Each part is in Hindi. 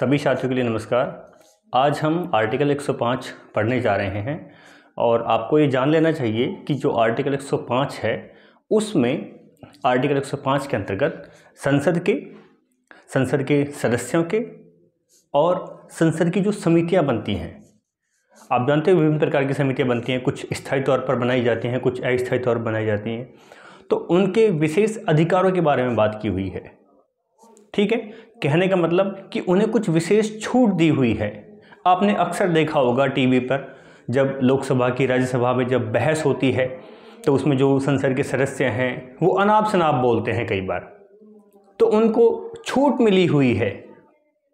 सभी छात्रों के लिए नमस्कार। आज हम आर्टिकल 105 पढ़ने जा रहे हैं और आपको ये जान लेना चाहिए कि जो आर्टिकल 105 है उसमें आर्टिकल 105 के अंतर्गत संसद के सदस्यों के और संसद की जो समितियां बनती हैं, आप जानते हैं विभिन्न प्रकार की समितियां बनती हैं। कुछ स्थायी तौर पर बनाई जाती हैं, कुछ अस्थायी तौर पर बनाई जाती हैं। तो उनके विशेष अधिकारों के बारे में बात की हुई है। ठीक है, कहने का मतलब कि उन्हें कुछ विशेष छूट दी हुई है। आपने अक्सर देखा होगा टीवी पर जब लोकसभा की राज्यसभा में जब बहस होती है तो उसमें जो संसद के सदस्य हैं वो अनाप शनाप बोलते हैं कई बार, तो उनको छूट मिली हुई है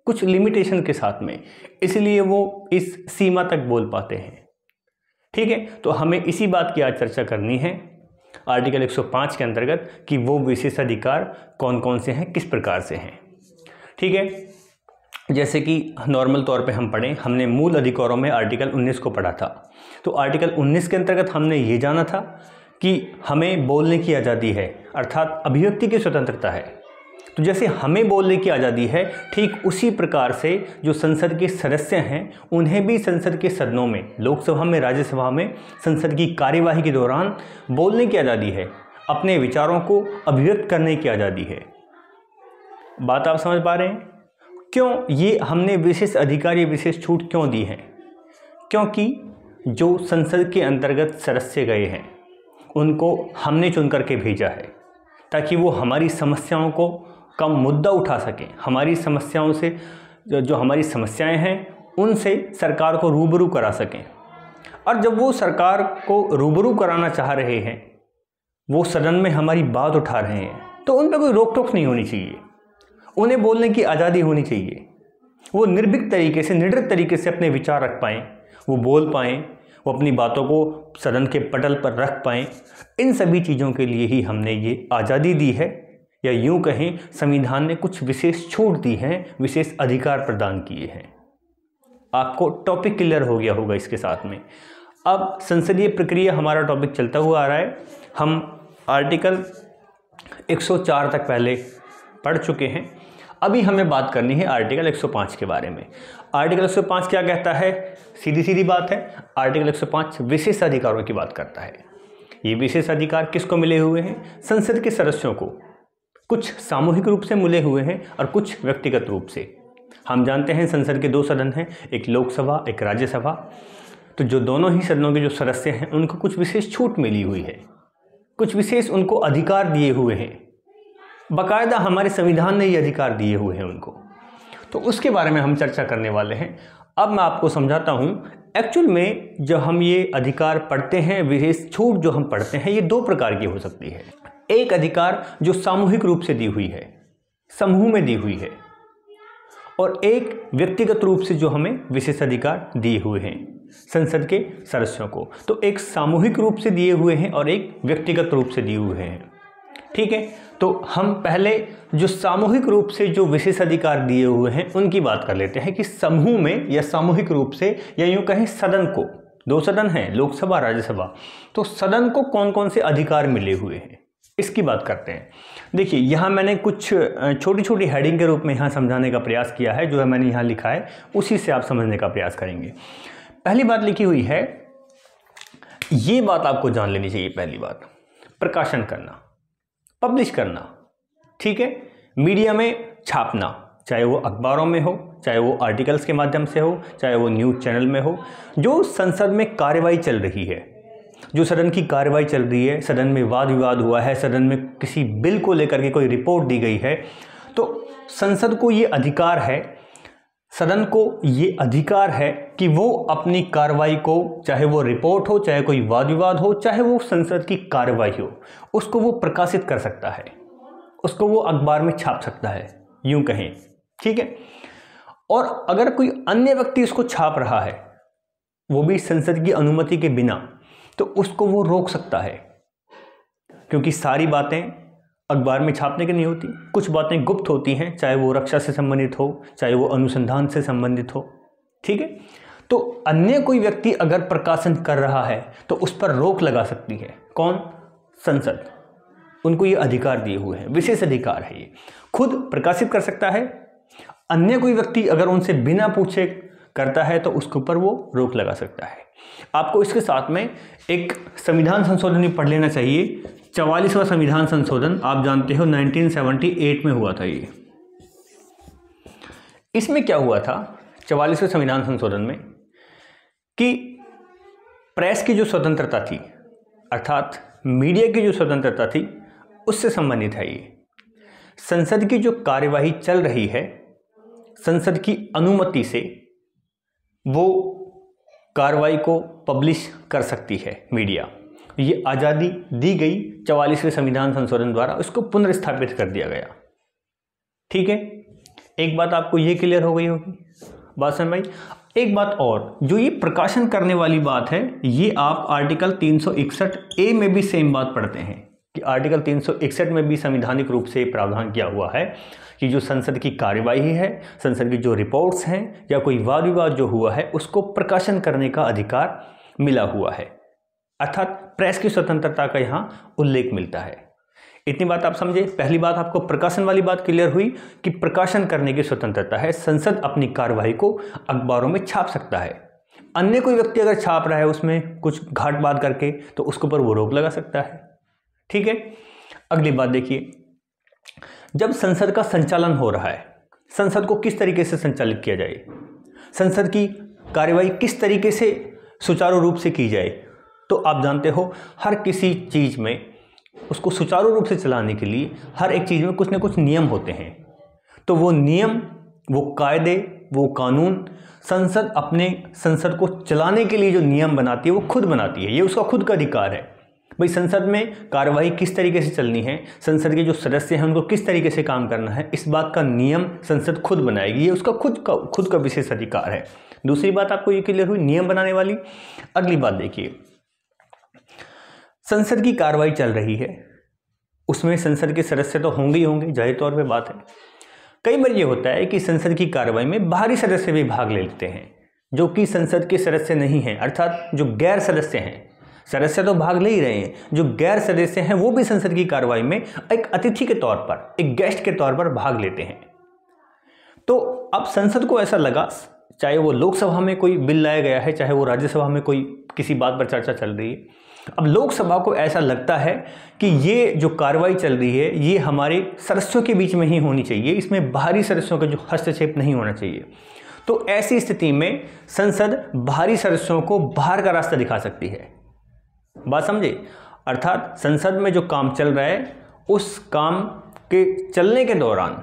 कुछ लिमिटेशन के साथ में, इसलिए वो इस सीमा तक बोल पाते हैं। ठीक है, तो हमें इसी बात की आज चर्चा करनी है आर्टिकल 105 के अंतर्गत कि वो विशेषाधिकार कौन कौन से हैं, किस प्रकार से हैं। ठीक है, जैसे कि नॉर्मल तौर पे हम पढ़ें, हमने मूल अधिकारों में आर्टिकल 19 को पढ़ा था। तो आर्टिकल 19 के अंतर्गत हमने ये जाना था कि हमें बोलने की आज़ादी है, अर्थात अभिव्यक्ति की स्वतंत्रता है। तो जैसे हमें बोलने की आज़ादी है, ठीक उसी प्रकार से जो संसद के सदस्य हैं उन्हें भी संसद के सदनों में, लोकसभा में, राज्यसभा में संसद की कार्यवाही के दौरान बोलने की आज़ादी है, अपने विचारों को अभिव्यक्त करने की आज़ादी है। बात आप समझ पा रहे हैं? क्यों ये हमने विशेष अधिकार, ये विशेष छूट क्यों दी है? क्योंकि जो संसद के अंतर्गत सदस्य गए हैं उनको हमने चुन करके भेजा है ताकि वो हमारी समस्याओं को कम मुद्दा उठा सकें, हमारी समस्याओं से जो हमारी समस्याएं हैं उनसे सरकार को रूबरू करा सकें। और जब वो सरकार को रूबरू कराना चाह रहे हैं, वो सदन में हमारी बात उठा रहे हैं, तो उन पर कोई रोक टोक नहीं होनी चाहिए, उन्हें बोलने की आज़ादी होनी चाहिए। वो निर्भीक तरीके से, निडर तरीके से अपने विचार रख पाएँ, वो बोल पाएँ, वो अपनी बातों को सदन के पटल पर रख पाएँ। इन सभी चीज़ों के लिए ही हमने ये आज़ादी दी है, या यूँ कहें संविधान ने कुछ विशेष छूट दी हैं, विशेष अधिकार प्रदान किए हैं। आपको टॉपिक क्लियर हो गया होगा इसके साथ में। अब संसदीय प्रक्रिया हमारा टॉपिक चलता हुआ आ रहा है। हम आर्टिकल 104 तक पहले पढ़ चुके हैं। अभी हमें बात करनी है आर्टिकल 105 के बारे में। आर्टिकल 105 क्या कहता है? सीधी सीधी बात है, आर्टिकल 105 विशेष अधिकारों की बात करता है। ये विशेष अधिकार किसको मिले हुए हैं? संसद के सदस्यों को। कुछ सामूहिक रूप से मिले हुए हैं और कुछ व्यक्तिगत रूप से। हम जानते हैं संसद के दो सदन हैं, एक लोकसभा, एक राज्यसभा। तो जो दोनों ही सदनों के जो सदस्य हैं उनको कुछ विशेष छूट मिली हुई है, कुछ विशेष उनको अधिकार दिए हुए हैं, बाकायदा हमारे संविधान ने ये अधिकार दिए हुए हैं उनको। तो उसके बारे में हम चर्चा करने वाले हैं। अब मैं आपको समझाता हूँ। एक्चुअल में जब हम ये अधिकार पढ़ते हैं, विशेष छूट जो हम पढ़ते हैं, ये दो प्रकार की हो सकती है। एक अधिकार जो सामूहिक रूप से दी हुई है, समूह में दी हुई है, और एक व्यक्तिगत रूप से जो हमें विशेष अधिकार दिए हुए हैं संसद के सदस्यों को। तो एक सामूहिक रूप से दिए हुए हैं और एक व्यक्तिगत रूप से दिए हुए हैं। ठीक है, तो हम पहले जो सामूहिक रूप से जो विशेष अधिकार दिए हुए हैं उनकी बात कर लेते हैं कि समूह में या सामूहिक रूप से, या यूँ कहें सदन को, दो सदन हैं, लोकसभा, राज्यसभा, तो सदन को कौन कौन से अधिकार मिले हुए हैं इसकी बात करते हैं। देखिए, यहाँ मैंने कुछ छोटी छोटी हेडिंग के रूप में यहाँ समझाने का प्रयास किया है। जो है मैंने यहाँ लिखा है उसी से आप समझने का प्रयास करेंगे। पहली बात लिखी हुई है, ये बात आपको जान लेनी चाहिए। पहली बात, प्रकाशन करना, पब्लिश करना। ठीक है, मीडिया में छापना, चाहे वो अखबारों में हो, चाहे वो आर्टिकल्स के माध्यम से हो, चाहे वो न्यूज़ चैनल में हो। जो संसद में कार्रवाई चल रही है, जो सदन की कार्रवाई चल रही है, सदन में वाद विवाद हुआ है, सदन में किसी बिल को लेकर के कोई रिपोर्ट दी गई है, तो संसद को ये अधिकार है, सदन को ये अधिकार है कि वो अपनी कार्रवाई को, चाहे वो रिपोर्ट हो, चाहे कोई वाद विवाद हो, चाहे वो संसद की कार्रवाई हो, उसको वो प्रकाशित कर सकता है, उसको वो अखबार में छाप सकता है, यूं कहें। ठीक है, और अगर कोई अन्य व्यक्ति उसको छाप रहा है, वो भी संसद की अनुमति के बिना, तो उसको वो रोक सकता है, क्योंकि सारी बातें अखबार में छापने की नहीं होती। कुछ बातें गुप्त होती हैं, चाहे वो रक्षा से संबंधित हो, चाहे वो अनुसंधान से संबंधित हो। ठीक है, तो अन्य कोई व्यक्ति अगर प्रकाशन कर रहा है तो उस पर रोक लगा सकती है। कौन? संसद। उनको ये अधिकार दिए हुए हैं, विशेष अधिकार है। ये खुद प्रकाशित कर सकता है अन्य कोई व्यक्ति अगर उनसे बिना पूछे करता है तो उसके ऊपर वो रोक लगा सकता है। आपको इसके साथ में एक संविधान संशोधन भी पढ़ लेना चाहिए। 44वां संविधान संशोधन आप जानते हो 1978 में हुआ था ये। इसमें क्या हुआ था 44वें संविधान संशोधन में कि प्रेस की जो स्वतंत्रता थी, अर्थात मीडिया की जो स्वतंत्रता थी, उससे संबंधित है ये। संसद की जो कार्यवाही चल रही है, संसद की अनुमति से वो कार्रवाई को पब्लिश कर सकती है मीडिया। ये आज़ादी दी गई 44वें संविधान संशोधन द्वारा, उसको पुनर्स्थापित कर दिया गया। ठीक है, एक बात आपको ये क्लियर हो गई होगी, बात समझ भाई। एक बात और, जो ये प्रकाशन करने वाली बात है, ये आप आर्टिकल 361A में भी सेम बात पढ़ते हैं कि आर्टिकल 361 में भी संवैधानिक रूप से प्रावधान किया हुआ है कि जो संसद की कार्यवाही है, संसद की जो रिपोर्ट्स हैं या कोई वाद विवाद जो हुआ है, उसको प्रकाशन करने का अधिकार मिला हुआ है, अर्थात प्रेस की स्वतंत्रता का यहाँ उल्लेख मिलता है। इतनी बात आप समझे। पहली बात आपको प्रकाशन वाली बात क्लियर हुई कि प्रकाशन करने की स्वतंत्रता है, संसद अपनी कार्यवाही को अखबारों में छाप सकता है। अन्य कोई व्यक्ति अगर छाप रहा है उसमें कुछ घाट बात करके, तो उसके ऊपर वो रोक लगा सकता है। ठीक है, अगली बात देखिए, जब संसद का संचालन हो रहा है, संसद को किस तरीके से संचालित किया जाए, संसद की कार्यवाही किस तरीके से सुचारू रूप से की जाए, तो आप जानते हो हर किसी चीज़ में उसको सुचारू रूप से चलाने के लिए हर एक चीज़ में कुछ न कुछ नियम होते हैं। तो वो नियम, वो कायदे, वो कानून संसद को चलाने के लिए जो नियम बनाती है वो खुद बनाती है। ये उसका खुद का अधिकार है। भाई संसद में कार्यवाही किस तरीके से चलनी है, संसद के जो सदस्य हैं उनको किस तरीके से काम करना है, इस बात का नियम संसद खुद बनाएगी। ये उसका खुद का विशेष अधिकार है। दूसरी बात आपको ये क्लियर हुई नियम बनाने वाली। अगली बात देखिए, संसद की कार्रवाई चल रही है, उसमें संसद के सदस्य तो होंगे ही होंगे, जाहिर तौर पे बात है। कई बार ये होता है कि संसद की कार्रवाई में बाहरी सदस्य भी भाग ले लेते हैं, जो कि संसद के सदस्य नहीं हैं, अर्थात जो गैर सदस्य हैं। सदस्य तो भाग ले ही रहे हैं, जो गैर सदस्य हैं वो भी संसद की कार्रवाई में एक अतिथि के तौर पर, एक गेस्ट के तौर पर भाग लेते हैं। तो अब संसद को ऐसा लगा, चाहे वो लोकसभा में कोई बिल लाया गया है, चाहे वो राज्यसभा में कोई किसी बात पर चर्चा चल रही है, अब लोकसभा को ऐसा लगता है कि ये जो कार्रवाई चल रही है ये हमारे सदस्यों के बीच में ही होनी चाहिए, इसमें बाहरी सदस्यों का जो हस्तक्षेप नहीं होना चाहिए। तो ऐसी स्थिति में संसद बाहरी सदस्यों को बाहर का रास्ता दिखा सकती है। बात समझे, अर्थात संसद में जो काम चल रहा है उस काम के चलने के दौरान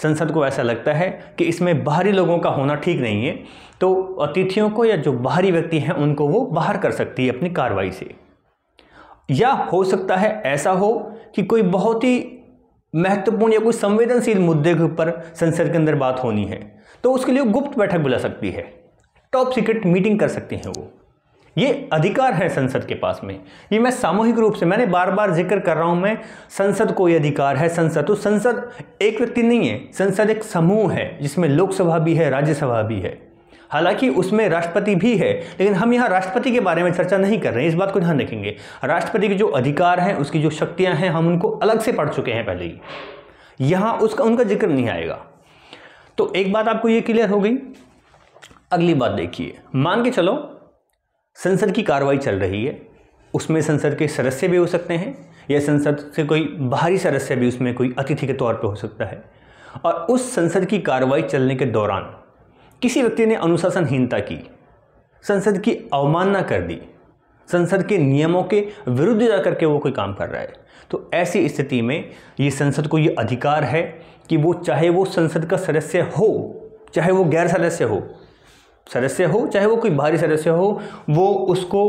संसद को ऐसा लगता है कि इसमें बाहरी लोगों का होना ठीक नहीं है, तो अतिथियों को या जो बाहरी व्यक्ति हैं उनको वो बाहर कर सकती है अपनी कार्रवाई से। या हो सकता है ऐसा हो कि कोई बहुत ही महत्वपूर्ण या कोई संवेदनशील मुद्दे के ऊपर संसद के अंदर बात होनी है, तो उसके लिए गुप्त बैठक बुला सकती है, टॉप सीक्रेट मीटिंग कर सकती हैं वो। ये अधिकार है संसद के पास में। ये मैं सामूहिक रूप से, मैंने बार बार जिक्र कर रहा हूं, मैं संसद को ये अधिकार है। संसद तो संसद एक व्यक्ति नहीं है, संसद एक समूह है जिसमें लोकसभा भी है, राज्यसभा भी है, हालांकि उसमें राष्ट्रपति भी है, लेकिन हम यहाँ राष्ट्रपति के बारे में चर्चा नहीं कर रहे हैं। इस बात को ध्यान रखेंगे, राष्ट्रपति के जो अधिकार हैं, उसकी जो शक्तियां हैं, हम उनको अलग से पढ़ चुके हैं पहले ही, यहाँ उनका जिक्र नहीं आएगा। तो एक बात आपको ये क्लियर हो गई। अगली बात देखिए, मान के चलो संसद की कार्रवाई चल रही है, उसमें संसद के सदस्य भी हो सकते हैं या संसद से कोई बाहरी सदस्य भी उसमें कोई अतिथि के तौर पर हो सकता है, और उस संसद की कार्रवाई चलने के दौरान किसी व्यक्ति ने अनुशासनहीनता की, संसद की अवमानना कर दी, संसद के नियमों के विरुद्ध जाकर के वो कोई काम कर रहा है, तो ऐसी स्थिति में ये संसद को ये अधिकार है कि वो चाहे वो संसद का सदस्य हो, चाहे वो गैर सदस्य हो, चाहे वो कोई बाहरी सदस्य हो, वो उसको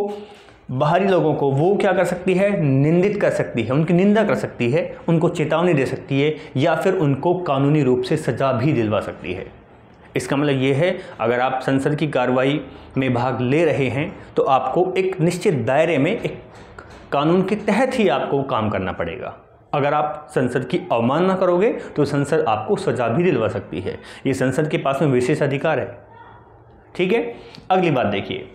बाहरी लोगों को वो क्या कर सकती है, निंदित कर सकती है, उनकी निंदा कर सकती है, उनको चेतावनी दे सकती है, या फिर उनको कानूनी रूप से सजा भी दिलवा सकती है। इसका मतलब ये है, अगर आप संसद की कार्रवाई में भाग ले रहे हैं तो आपको एक निश्चित दायरे में, एक कानून के तहत ही आपको काम करना पड़ेगा। अगर आप संसद की अवमानना करोगे तो संसद आपको सजा भी दिलवा सकती है। ये संसद के पास में विशेष अधिकार है। ठीक है, अगली बात देखिए,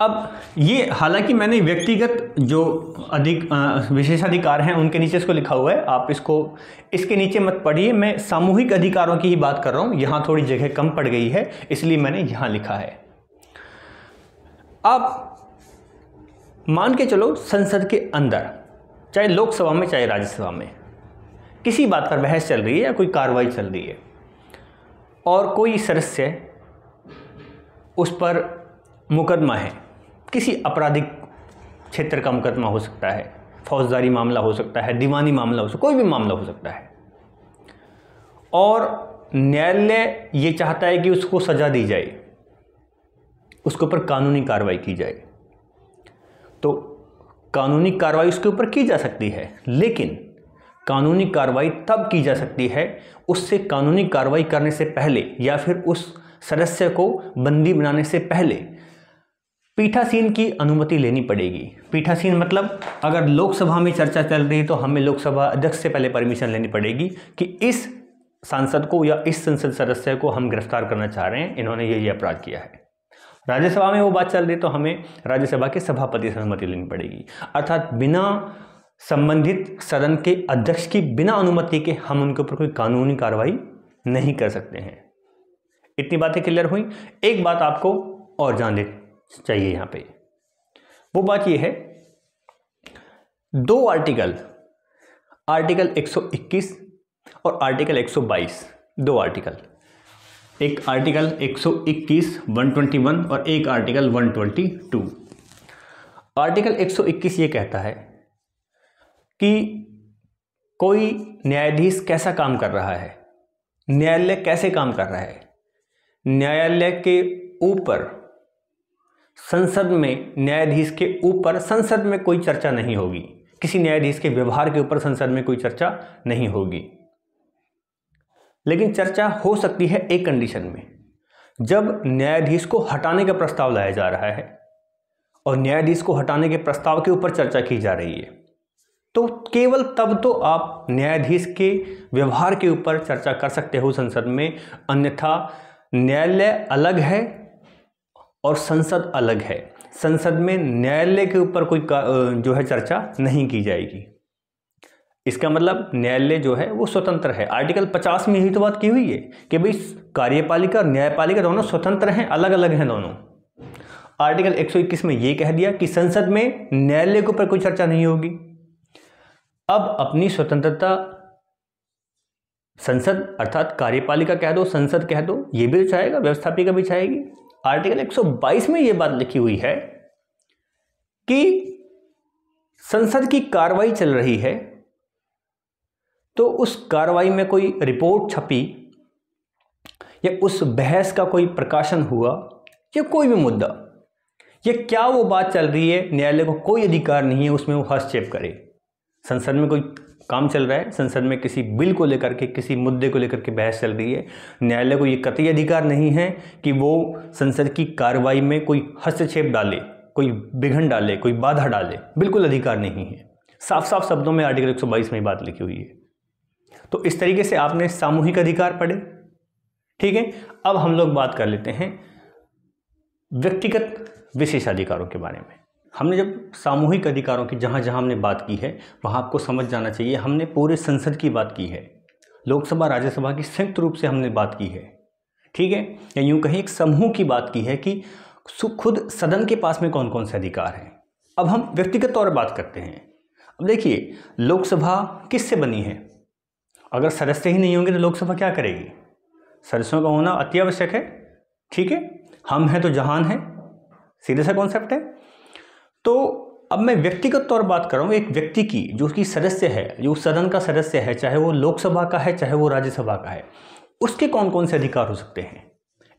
अब ये हालांकि मैंने व्यक्तिगत जो विशेषाधिकार हैं उनके नीचे इसको लिखा हुआ है, आप इसके नीचे मत पढ़िए, मैं सामूहिक अधिकारों की ही बात कर रहा हूँ। यहाँ थोड़ी जगह कम पड़ गई है इसलिए मैंने यहाँ लिखा है। अब मान के चलो संसद के अंदर, चाहे लोकसभा में चाहे राज्यसभा में, किसी बात पर बहस चल रही है या कोई कार्रवाई चल रही है और कोई सदस्य उस पर मुकदमा है, किसी आपराधिक क्षेत्र का मुकदमा हो सकता है, फौजदारी मामला हो सकता है, दीवानी मामला हो सकता है, कोई भी मामला हो सकता है, और न्यायालय ये चाहता है कि उसको सजा दी जाए, उसके ऊपर कानूनी कार्रवाई की जाए, तो कानूनी कार्रवाई उसके ऊपर की जा सकती है। लेकिन कानूनी कार्रवाई तब की जा सकती है, उससे कानूनी कार्रवाई करने से पहले या फिर उस सदस्य को बंदी बनाने से पहले पीठासीन की अनुमति लेनी पड़ेगी। पीठासीन मतलब अगर लोकसभा में चर्चा चल रही है तो हमें लोकसभा अध्यक्ष से पहले परमिशन लेनी पड़ेगी कि इस सांसद को या इस संसद सदस्य को हम गिरफ्तार करना चाह रहे हैं, इन्होंने ये अपराध किया है। राज्यसभा में वो बात चल रही है तो हमें राज्यसभा के सभापति से अनुमति लेनी पड़ेगी, अर्थात बिना संबंधित सदन के अध्यक्ष की बिना अनुमति के हम उनके ऊपर कोई कानूनी कार्रवाई नहीं कर सकते हैं। इतनी बातें क्लियर हुई। एक बात आपको और जाननी चाहिए यहाँ पे, वो बात ये है, दो आर्टिकल 121 और आर्टिकल 122, दो आर्टिकल, एक आर्टिकल 121 121 और एक आर्टिकल 122। आर्टिकल 121 ये कहता है कि कोई न्यायाधीश कैसा काम कर रहा है, न्यायालय कैसे काम कर रहा है। न्यायालय के ऊपर संसद में, न्यायाधीश के ऊपर संसद में कोई चर्चा नहीं होगी, किसी न्यायाधीश के व्यवहार के ऊपर संसद में कोई चर्चा नहीं होगी। लेकिन चर्चा हो सकती है एक कंडीशन में, जब न्यायाधीश को हटाने का प्रस्ताव लाया जा रहा है और न्यायाधीश को हटाने के प्रस्ताव के ऊपर चर्चा की जा रही है, तो केवल तब तो आप न्यायाधीश के व्यवहार के ऊपर चर्चा कर सकते हो संसद में, अन्यथा न्यायालय अलग है और संसद अलग है। संसद में न्यायालय के ऊपर कोई जो है चर्चा नहीं की जाएगी। इसका मतलब न्यायालय जो है वो स्वतंत्र है। आर्टिकल 50 में यही तो बात की हुई है कि भाई कार्यपालिका और न्यायपालिका दोनों स्वतंत्र हैं, अलग अलग हैं दोनों। आर्टिकल 121 में ये कह दिया कि संसद में न्यायालय के ऊपर कोई चर्चा नहीं होगी। अब अपनी स्वतंत्रता संसद अर्थात कार्यपालिका कह दो, संसद कह दो, ये भी चाहेगा, व्यवस्थापिका भी चाहेगी। आर्टिकल 122 में ये बात लिखी हुई है कि संसद की कार्रवाई चल रही है तो उस कार्रवाई में कोई रिपोर्ट छपी या उस बहस का कोई प्रकाशन हुआ या कोई भी मुद्दा, या क्या वो बात चल रही है, न्यायालय को कोई अधिकार नहीं है उसमें वो हस्तक्षेप करे। संसद में कोई काम चल रहा है, संसद में किसी बिल को लेकर के, किसी मुद्दे को लेकर के बहस चल रही है, न्यायालय को ये कतई अधिकार नहीं है कि वो संसद की कार्रवाई में कोई हस्तक्षेप डाले, कोई विघन डाले, कोई बाधा डाले, बिल्कुल अधिकार नहीं है। साफ साफ शब्दों में आर्टिकल 122 में बात लिखी हुई है। तो इस तरीके से आपने सामूहिक अधिकार पढ़े, ठीक है। अब हम लोग बात कर लेते हैं व्यक्तिगत विशेषाधिकारों के बारे में। हमने जब सामूहिक अधिकारों की जहाँ जहाँ हमने बात की है वहाँ आपको समझ जाना चाहिए, हमने पूरे संसद की बात की है, लोकसभा राज्यसभा की संयुक्त रूप से हमने बात की है, ठीक है। या यूँ कहीं एक समूह की बात की है कि खुद सदन के पास में कौन कौन से अधिकार हैं। अब हम व्यक्तिगत तौर पर बात करते हैं। अब देखिए, लोकसभा किससे बनी है? अगर सदस्य ही नहीं होंगे तो लोकसभा क्या करेगी? सदस्यों का होना अति आवश्यक है, ठीक है। हम हैं तो जहान है, सीधे सा कॉन्सेप्ट है। तो अब मैं व्यक्तिगत तौर बात कर रहा हूँ एक व्यक्ति की, जो कि सदस्य है, जो सदन का सदस्य है, चाहे वो लोकसभा का है चाहे वो राज्यसभा का है, उसके कौन कौन से अधिकार हो सकते हैं।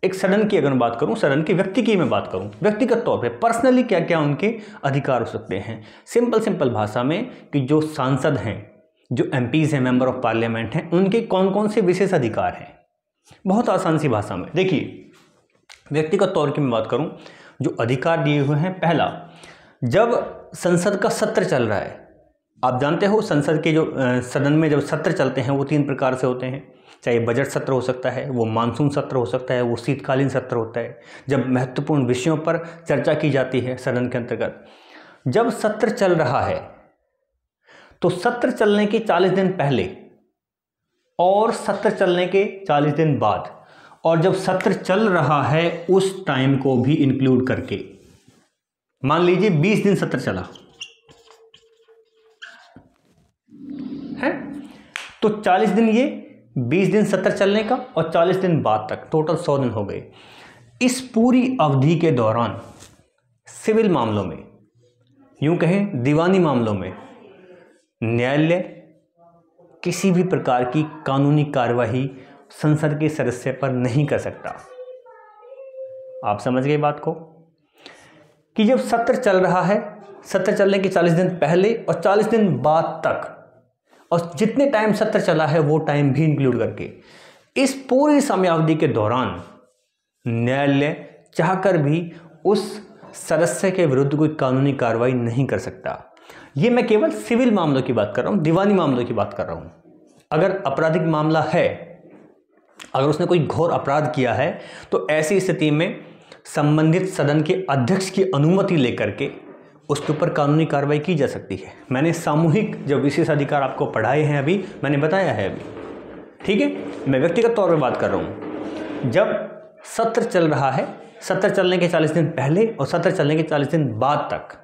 एक सदन की अगर बात करूँ, सदन के व्यक्ति की मैं बात करूँ, व्यक्तिगत तौर पे पर्सनली क्या क्या उनके अधिकार हो सकते हैं। सिंपल भाषा में कि जो सांसद हैं, जो MPs हैं, मेंबर ऑफ पार्लियामेंट हैं, उनके कौन कौन से विशेष अधिकार हैं। बहुत आसान सी भाषा में देखिए, व्यक्तिगत तौर की मैं बात करूं, जो अधिकार दिए हुए हैं, पहला, जब संसद का सत्र चल रहा है, आप जानते हो संसद के जो सदन में जब सत्र चलते हैं वो 3 प्रकार से होते हैं। चाहे बजट सत्र हो सकता है, वो मानसून सत्र हो सकता है, वो शीतकालीन सत्र होता है, जब महत्वपूर्ण विषयों पर चर्चा की जाती है सदन के अंतर्गत। जब सत्र चल रहा है तो सत्र चलने के 40 दिन पहले और सत्र चलने के 40 दिन बाद, और जब सत्र चल रहा है उस टाइम को भी इंक्लूड करके, मान लीजिए 20 दिन सत्र चला है, तो 40 दिन ये, 20 दिन सत्र चलने का और 40 दिन बाद तक, टोटल 100 दिन हो गए। इस पूरी अवधि के दौरान सिविल मामलों में, यूं कहें दीवानी मामलों में, न्यायालय किसी भी प्रकार की कानूनी कार्यवाही संसद के सदस्य पर नहीं कर सकता। आप समझ गए बात को, कि जब सत्र चल रहा है, सत्र चलने के 40 दिन पहले और 40 दिन बाद तक, और जितने टाइम सत्र चला है वो टाइम भी इंक्लूड करके, इस पूरी समयावधि के दौरान न्यायालय चाहकर भी उस सदस्य के विरुद्ध कोई कानूनी कार्रवाई नहीं कर सकता। ये मैं केवल सिविल मामलों की बात कर रहा हूँ, दीवानी मामलों की बात कर रहा हूँ। अगर आपराधिक मामला है, अगर उसने कोई घोर अपराध किया है, तो ऐसी स्थिति में संबंधित सदन के अध्यक्ष की अनुमति लेकर के उसके ऊपर कानूनी कार्रवाई की जा सकती है। मैंने सामूहिक जो विशेष अधिकार आपको पढ़ाए हैं, अभी मैंने बताया है अभी, ठीक है। मैं व्यक्तिगत तौर पर बात कर रहा हूँ। जब सत्र चल रहा है, सत्र चलने के 40 दिन पहले और सत्र चलने के 40 दिन बाद तक,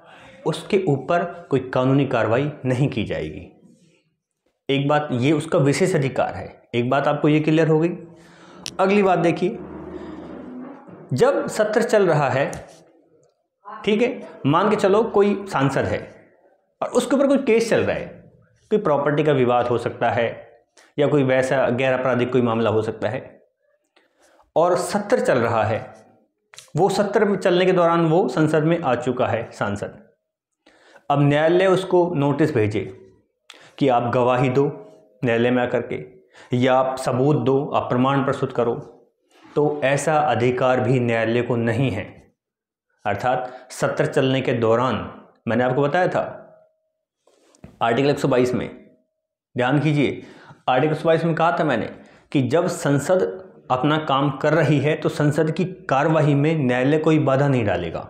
उसके ऊपर कोई कानूनी कार्रवाई नहीं की जाएगी। एक बात, ये उसका विशेष अधिकार है। एक बात आपको ये क्लियर हो गई। अगली बात देखिए, जब सत्र चल रहा है, ठीक है, मान के चलो कोई सांसद है और उसके ऊपर कोई केस चल रहा है, कोई प्रॉपर्टी का विवाद हो सकता है या कोई वैसा गैर आपराधिक कोई मामला हो सकता है, और सत्र चल रहा है, वो सत्र में चलने के दौरान वो संसद में आ चुका है सांसद। अब न्यायालय उसको नोटिस भेजे कि आप गवाही दो न्यायालय में आकर के, या आप सबूत दो, आप प्रमाण प्रस्तुत करो, तो ऐसा अधिकार भी न्यायालय को नहीं है। अर्थात सत्र चलने के दौरान, मैंने आपको बताया था आर्टिकल 122 में, ध्यान कीजिए, आर्टिकल 122 में कहा था मैंने कि जब संसद अपना काम कर रही है तो संसद की कार्यवाही में न्यायालय कोई बाधा नहीं डालेगा,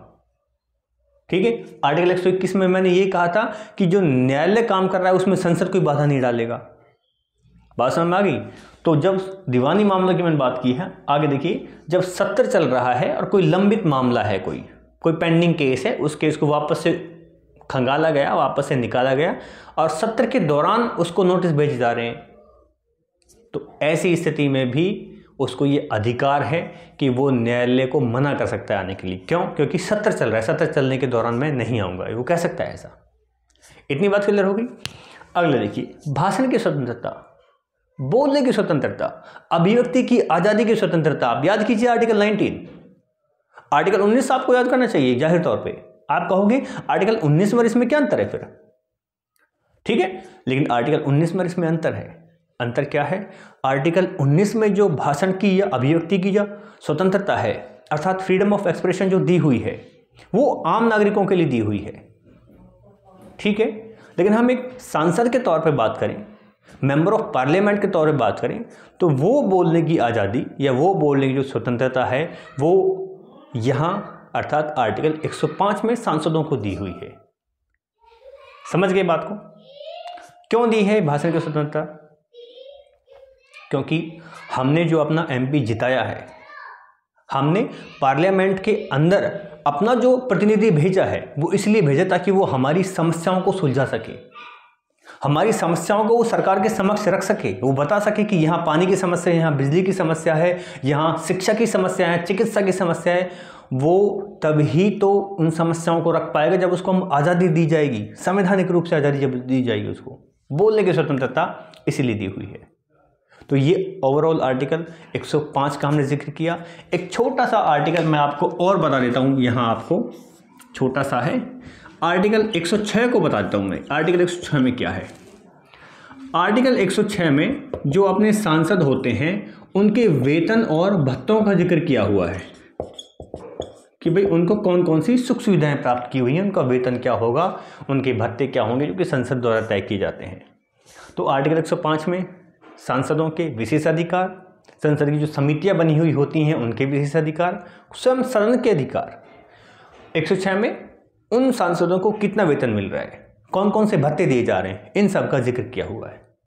ठीक है। आर्टिकल 121 में मैंने ये कहा था कि जो न्यायालय काम कर रहा है उसमें संसद कोई बाधा नहीं डालेगा। बात समझ में आ गई। तो जब दीवानी मामलों की मैंने बात की है, आगे देखिए, जब सत्र चल रहा है और कोई लंबित मामला है, कोई पेंडिंग केस है, उस केस को वापस से खंगाला गया, वापस से निकाला गया और सत्र के दौरान उसको नोटिस भेजे जा रहे हैं, तो ऐसी स्थिति में भी उसको ये अधिकार है कि वो न्यायालय को मना कर सकता है आने के लिए। क्यों? क्योंकि सत्र चल रहा है, सत्र चलने के दौरान मैं नहीं आऊँगा, वो कह सकता है ऐसा। इतनी बात क्लियर हो गई। अगले देखिए, भाषण की स्वतंत्रता, बोलने की स्वतंत्रता, अभिव्यक्ति की आज़ादी की स्वतंत्रता। आप याद कीजिए आर्टिकल 19, आर्टिकल 19 आपको याद करना चाहिए जाहिर तौर पे। आप कहोगे आर्टिकल 19 में इसमें क्या अंतर है फिर, ठीक है, लेकिन आर्टिकल 19 में इसमें अंतर है। अंतर क्या है? आर्टिकल 19 में जो भाषण की या अभिव्यक्ति की जो स्वतंत्रता है, अर्थात फ्रीडम ऑफ एक्सप्रेशन जो दी हुई है, वो आम नागरिकों के लिए दी हुई है, ठीक है। लेकिन हम एक सांसद के तौर पर बात करें, मेंबर ऑफ पार्लियामेंट के तौर पे बात करें, तो वो बोलने की आज़ादी या वो बोलने की जो स्वतंत्रता है वो यहाँ अर्थात आर्टिकल 105 में सांसदों को दी हुई है। समझ गए बात को? क्यों दी है भाषण की स्वतंत्रता? क्योंकि हमने जो अपना एमपी जिताया है, हमने पार्लियामेंट के अंदर अपना जो प्रतिनिधि भेजा है वो इसलिए भेजा ताकि वो हमारी समस्याओं को सुलझा सके, हमारी समस्याओं को वो सरकार के समक्ष रख सके, वो बता सके कि यहाँ पानी की समस्या है, यहाँ बिजली की समस्या है, यहाँ शिक्षा की समस्या है, चिकित्सा की समस्या है। वो तभी तो उन समस्याओं को रख पाएगा जब उसको हम आज़ादी दी जाएगी, संवैधानिक रूप से आज़ादी जब दी जाएगी उसको। बोलने की स्वतंत्रता इसीलिए दी हुई है। तो ये ओवरऑल आर्टिकल 105 का हमने जिक्र किया। एक छोटा सा आर्टिकल मैं आपको और बता देता हूँ, यहाँ आपको छोटा सा है, आर्टिकल 106 को बता देता हूँ मैं। आर्टिकल 106 में क्या है? आर्टिकल 106 में जो अपने सांसद होते हैं उनके वेतन और भत्तों का जिक्र किया हुआ है कि भाई उनको कौन कौन सी सुख सुविधाएं प्राप्त की हुई हैं, उनका वेतन क्या होगा, उनके भत्ते क्या होंगे, जो कि संसद द्वारा तय किए जाते हैं। तो आर्टिकल 105 में सांसदों के विशेषाधिकार, संसद की जो समितियां बनी हुई होती हैं उनके विशेषाधिकार, स्वयं सदन के अधिकार। 106 में उन सांसदों को कितना वेतन मिल रहा है, कौन कौन से भत्ते दिए जा रहे हैं, इन सब का जिक्र किया हुआ है।